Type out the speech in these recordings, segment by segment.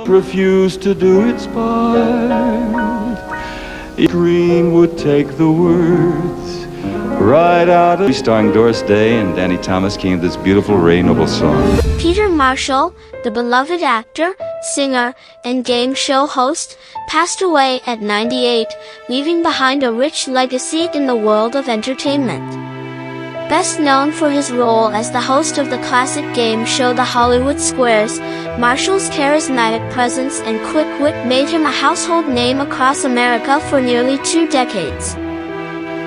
refused to do its part. Green would take the words right out of... Starring Doris Day and Danny Thomas came this beautiful Ray Noble song. Peter Marshall, the beloved actor, singer, and game show host, passed away at 98, leaving behind a rich legacy in the world of entertainment. Best known for his role as the host of the classic game show The Hollywood Squares, Marshall's charismatic presence and quick wit made him a household name across America for nearly 2 decades.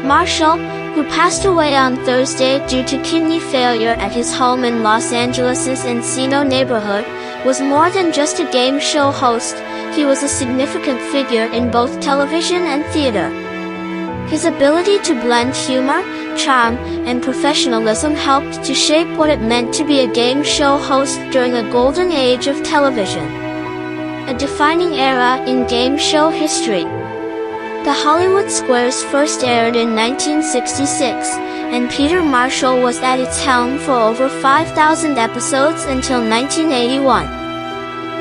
Marshall, who passed away on Thursday due to kidney failure at his home in Los Angeles' Encino neighborhood, was more than just a game show host. He was a significant figure in both television and theater. His ability to blend humor, charm, and professionalism helped to shape what it meant to be a game show host during a golden age of television. A defining era in game show history. The Hollywood Squares first aired in 1966, and Peter Marshall was at its helm for over 5,000 episodes until 1981.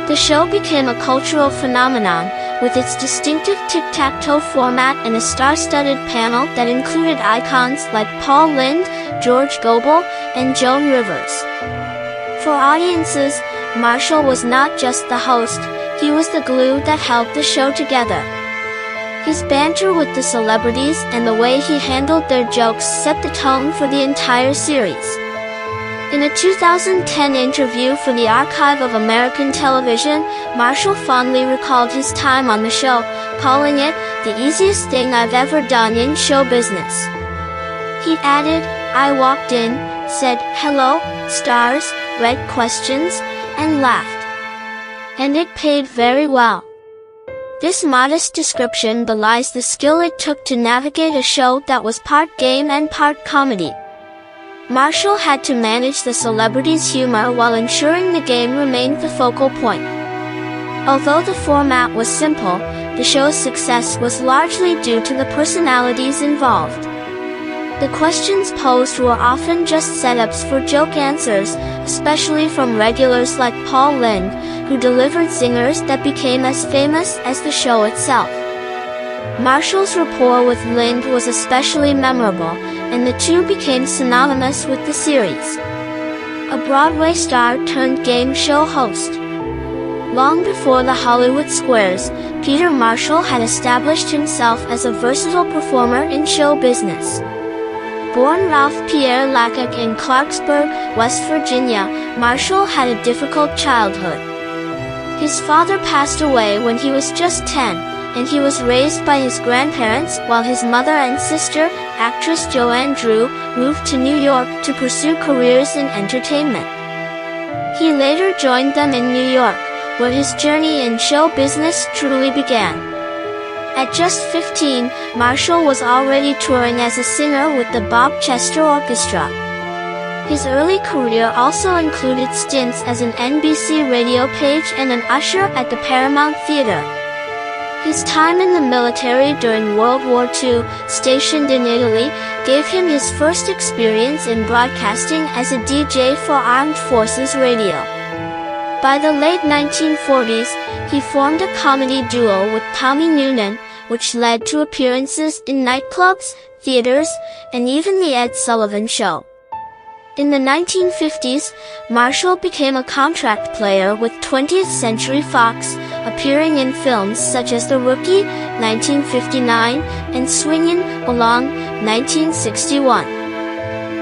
The show became a cultural phenomenon, with its distinctive tic-tac-toe format and a star-studded panel that included icons like Paul Lynde, Gobel and Joan Rivers. For audiences, Marshall was not just the host, he was the glue that held the show together. His banter with the celebrities and the way he handled their jokes set the tone for the entire series. In a 2010 interview for the Archive of American Television, Marshall fondly recalled his time on the show, calling it the easiest thing I've ever done in show business. He added, "I walked in, said, 'Hello, stars,' read questions, and laughed. And it paid very well." This modest description belies the skill it took to navigate a show that was part game and part comedy. Marshall had to manage the celebrities' humor while ensuring the game remained the focal point. Although the format was simple, the show's success was largely due to the personalities involved. The questions posed were often just setups for joke answers, especially from regulars like Paul Lynde, who delivered zingers that became as famous as the show itself. Marshall's rapport with Lynde was especially memorable, and the two became synonymous with the series. A Broadway star turned game show host. Long before the Hollywood Squares, Peter Marshall had established himself as a versatile performer in show business. Born Ralph Pierre Lacocque in Clarksburg, West Virginia, Marshall had a difficult childhood. His father passed away when he was just 10, and he was raised by his grandparents while his mother and sister, actress Joanne Drew, moved to New York to pursue careers in entertainment. He later joined them in New York, where his journey in show business truly began. At just 15, Marshall was already touring as a singer with the Bob Chester Orchestra. His early career also included stints as an NBC radio page and an usher at the Paramount Theater. His time in the military during World War II, stationed in Italy, gave him his first experience in broadcasting as a DJ for Armed Forces Radio. By the late 1940s, he formed a comedy duo with Tommy Noonan, which led to appearances in nightclubs, theaters, and even The Ed Sullivan Show. In the 1950s, Marshall became a contract player with 20th Century Fox, appearing in films such as The Rookie, 1959, and Swingin' Along, 1961.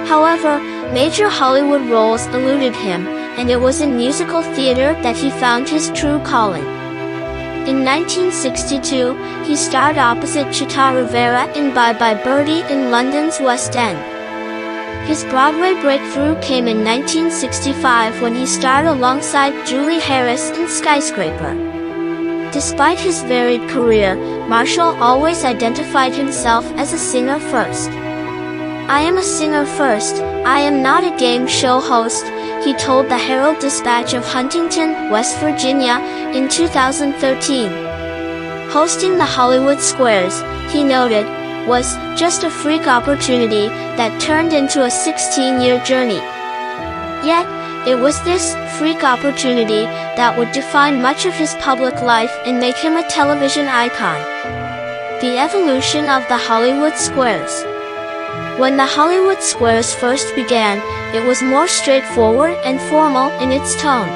However, major Hollywood roles eluded him, and it was in musical theater that he found his true calling. In 1962, he starred opposite Chita Rivera in Bye Bye Birdie in London's West End. His Broadway breakthrough came in 1965 when he starred alongside Julie Harris in Skyscraper. Despite his varied career, Marshall always identified himself as a singer first. "I am a singer first, I am not a game show host," he told the Herald-Dispatch of Huntington, West Virginia, in 2013. Hosting the Hollywood Squares, he noted, was just a freak opportunity that turned into a 16-year journey. Yet, It was this freak opportunity that would define much of his public life and make him a television icon. The evolution of the Hollywood Squares. When the Hollywood Squares first began, it was more straightforward and formal in its tone.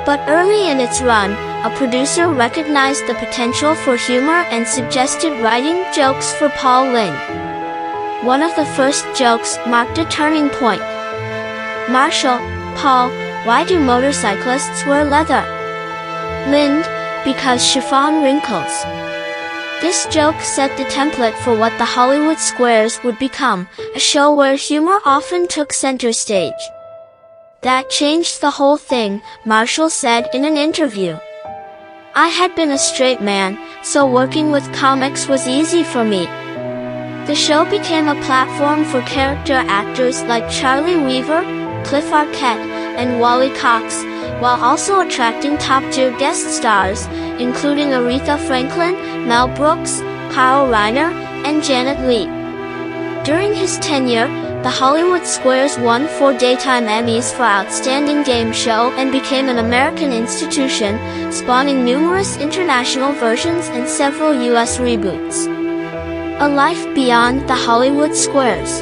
But early in its run, a producer recognized the potential for humor and suggested writing jokes for Paul Lynde. One of the first jokes marked a turning point. Marshall: Paul, why do motorcyclists wear leather? Lynde: because chiffon wrinkles. This joke set the template for what the Hollywood Squares would become, a show where humor often took center stage. That changed the whole thing, Marshall said in an interview. I had been a straight man, so working with comics was easy for me. The show became a platform for character actors like Charlie Weaver, Cliff Arquette, and Wally Cox, while also attracting top-tier guest stars, including Aretha Franklin, Mel Brooks, Carl Reiner, and Janet Leigh. During his tenure, the Hollywood Squares won 4 Daytime Emmys for Outstanding Game Show and became an American institution, spawning numerous international versions and several U.S. reboots. A life beyond the Hollywood Squares.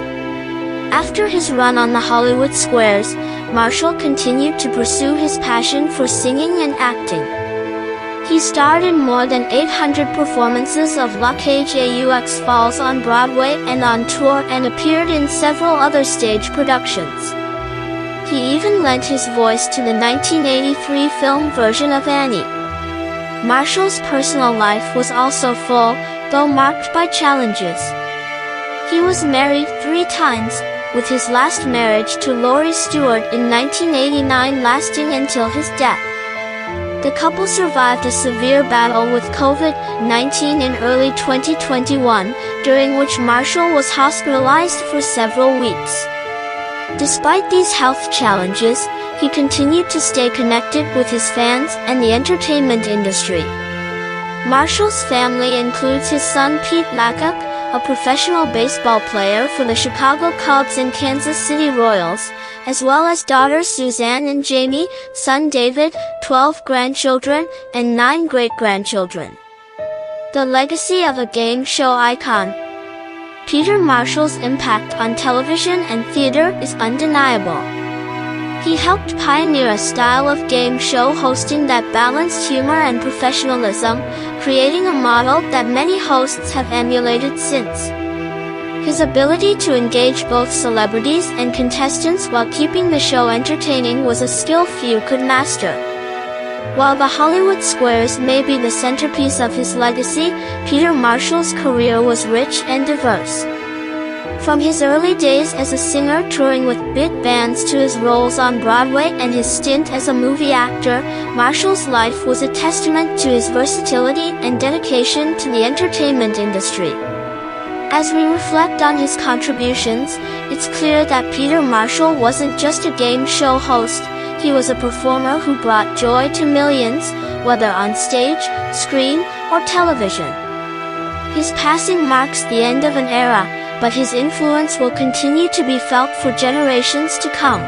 After his run on the Hollywood Squares, Marshall continued to pursue his passion for singing and acting. He starred in more than 800 performances of La Cage aux Folles on Broadway and on tour and appeared in several other stage productions. He even lent his voice to the 1983 film version of Annie. Marshall's personal life was also full, though marked by challenges. He was married 3 times, with his last marriage to Laurie Stewart in 1989 lasting until his death. The couple survived a severe battle with COVID-19 in early 2021, during which Marshall was hospitalized for several weeks. Despite these health challenges, he continued to stay connected with his fans and the entertainment industry. Marshall's family includes his son Pete Latcock, a professional baseball player for the Chicago Cubs and Kansas City Royals, as well as daughters Suzanne and Jamie, son David, 12 grandchildren, and 9 great-grandchildren. The legacy of a game show icon. Peter Marshall's impact on television and theater is undeniable. He helped pioneer a style of game show hosting that balanced humor and professionalism, creating a model that many hosts have emulated since. His ability to engage both celebrities and contestants while keeping the show entertaining was a skill few could master. While the Hollywood Squares may be the centerpiece of his legacy, Peter Marshall's career was rich and diverse. From his early days as a singer touring with big bands to his roles on Broadway and his stint as a movie actor, Marshall's life was a testament to his versatility and dedication to the entertainment industry. As we reflect on his contributions, it's clear that Peter Marshall wasn't just a game show host, he was a performer who brought joy to millions, whether on stage, screen, or television. His passing marks the end of an era, but his influence will continue to be felt for generations to come.